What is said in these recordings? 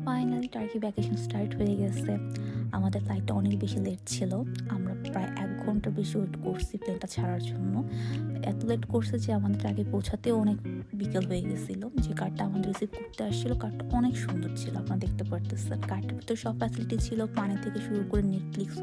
Finally turkey vacation start হয়ে গেছে। আমাদের ফ্লাইটটা অনেক বেশি লেট ছিল। আমরা প্রায় ১ ঘন্টার বেশি ওয়েট করছি প্লেনটা ছাড়ার জন্য। এত লেট করছে যে আমাদের টার্কি পৌঁছাতেও অনেক বিকেল হয়ে গেছিল। যে কারটা আমাদের রিসিভ করতে আসছিল, কারটা অনেক সুন্দর ছিল। আপনারা দেখতে পারতেছেন। কারটার ভিতরে সব ফ্যাসিলিটি ছিল, পানি থেকে শুরু করে নেটফ্লিক্স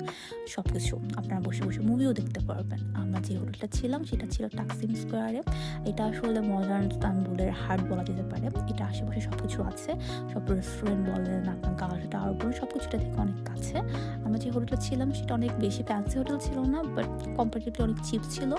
সবকিছু। আপনারা বসে বসে মুভিও দেখতে পারবেন। আমরা যে হোটেলটা ছিলাম সেটা ছিল টাকসিম স্কোয়ারে। এটা আসলে মডার্ন ইস্তানবুলের হার্ট বলা যেতে পারে। এটা আশেপাশে সবকিছু আছে। সব রেস্টুরেন্ট বলেন, আপনার গালাটা টাওয়ার বলেন, সবকিছুটা থেকে অনেক কাছে। আমরা যে হোটেলটা ছিলাম সেটা অনেক বেশি ফ্যান্সি হোটেল ছিল না, বাট কম্পারেটিভলি অনেক চিপ ছিল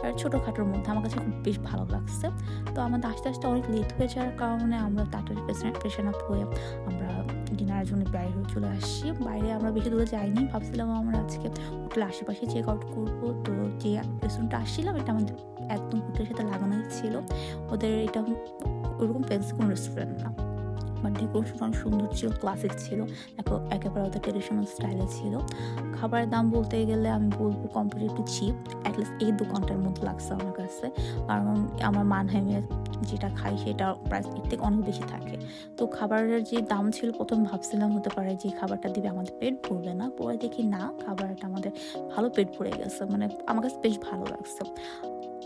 আর ছোটোখাটোর মধ্যে। আমার কাছে খুব বেশ ভালো লাগছে। তো আমাদের আস্তে আস্তে অনেক লেট হয়ে যাওয়ার কারণে আমরা তাড়াতাড়ি ফ্রেশন আপ হয়ে আমরা ডিনারের জন্য বাইরে হয়ে চলে আসছি। বাইরে আমরা বেশি দূরে যাইনি, ভাবছিলাম আমরা আজকে হোটেলের আশেপাশে চেক আউট করবো। তো যে রেস্টুরেন্টটা আসছিলাম এটা আমাদের একদম হোটেলের সাথে লাগানোই ছিল। ওদের এটা ওরকম ফ্যান্সি কোনো রেস্টুরেন্ট না, বাট ডেকোরেশন অনেক সুন্দর ছিল, ক্লাসিক ছিল, একেবারে ওদের ট্রেডিশনাল স্টাইলে ছিল। খাবারের দাম বলতে গেলে আমি বলবো কম্পারেটিভলি চিপ, অ্যাটলিস্ট এই দোকানটার মধ্যে লাগছে আমার কাছে। কারণ আমার মানহাইমে যেটা খাই সেটা প্রাইস এর থেকে অনেক বেশি থাকে। তো খাবারের যে দাম ছিল প্রথম ভাবছিলাম হতে পারে যে খাবারটা দিবে আমাদের পেট ভরবে না, পরে দেখি না, খাবারটা আমাদের ভালো পেট ভরে গেছে, মানে আমার কাছে বেশ ভালো লাগছে।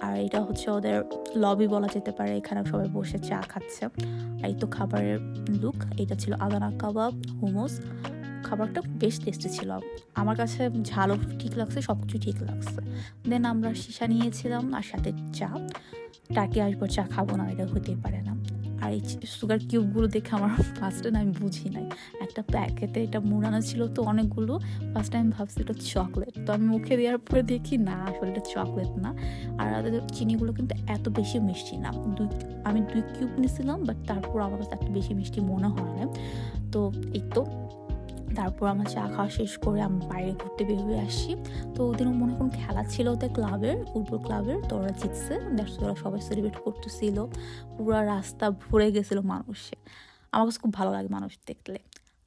আর এটা হচ্ছে ওদের লবি বলা যেতে পারে, এখানে সবাই বসে চা খাচ্ছে। আর এই তো খাবারের লুক, এটা ছিল আদানা কাবাব, হুমুস। খাবারটা বেশ টেস্টি ছিল, আমার কাছে ঝালও ঠিক লাগছে, সব কিছু ঠিক লাগছে। দেন আমরা সীসা নিয়েছিলাম আর সাথে চা। টার্কি আসবো চা খাবো না, এটা হতেই পারে না। আর এই সুগার কিউবগুলো দেখে আমার ফার্স্ট টাইম আমি বুঝি নাই, একটা প্যাকেটে এটা মুড়ানো ছিল তো অনেকগুলো। ফার্স্ট টাইম ভাবছি এটা চকলেট, তো আমি মুখে দেওয়ার পরে দেখি না, আসলে এটা চকলেট না। আর চিনিগুলো কিন্তু এত বেশি মিষ্টি না। আমি 2 কিউব নিয়েছিলাম, বাট তারপর আমার কাছে এত বেশি মিষ্টি মনে হয় না। তো এই তো তারপর আমার চা খাওয়া শেষ করে আমি বাইরে ঘুরতে বের হয়ে আসি। তো ওদিনও মনে কোনো খেলা ছিল ওদের ক্লাবের, ফুটবল ক্লাবের, তো ওরা জিতছে, ওরা সবাই সেলিব্রেট করতেছিল। পুরো রাস্তা ভরে গেছিলো মানুষে। আমার কাছে খুব ভালো লাগে মানুষ দেখলে।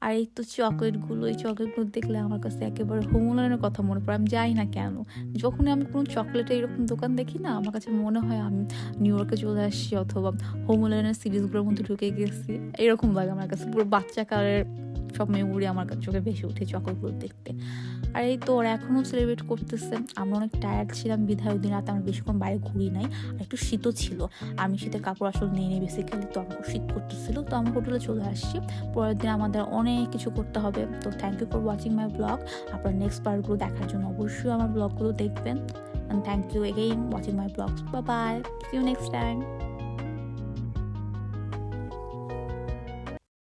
আর এই তো এই চকলেটগুলো দেখলে আমার কাছে একেবারে হোম অ্যালোনের কথা মনে পড়ে। আমি যাই না কেন, যখনই আমি কোনো চকলেটের এরকম দোকান দেখি না, আমার কাছে মনে হয় আমি নিউ ইয়র্কে চলে আসছি অথবা হোম অ্যালোনের সিরিজগুলোর মধ্যে ঢুকে গেছি, এরকম লাগে আমার কাছে। পুরো বাচ্চা কালের সব মেমোরি আমার চোখে ভেসে উঠে চকলেটগুলো দেখতে। আর এই তো ওরা এখনও সেলিব্রেট করতেছে। আমরা অনেক টায়ার্ড ছিলাম বিধায় ওই দিন রাতে আমরা বেশিক্ষণ বাইরে ঘুরি নাই। আর একটু শীতও ছিল, আমি শীতের কাপড় আসলে নিয়ে নিই বেসিক্যালি, তো আমার শীত করতেছিল। তো আমরা হোটেলে চলে আসছি, পরের দিন আমাদের অনেক কিছু করতে হবে। তো thank you for watching my vlog. আপনার নেক্সট পার্টগুলো দেখার জন্য অবশ্যই আমার ব্লগগুলো দেখবেন। And thank you again watching my vlogs. Bye bye, see you next time.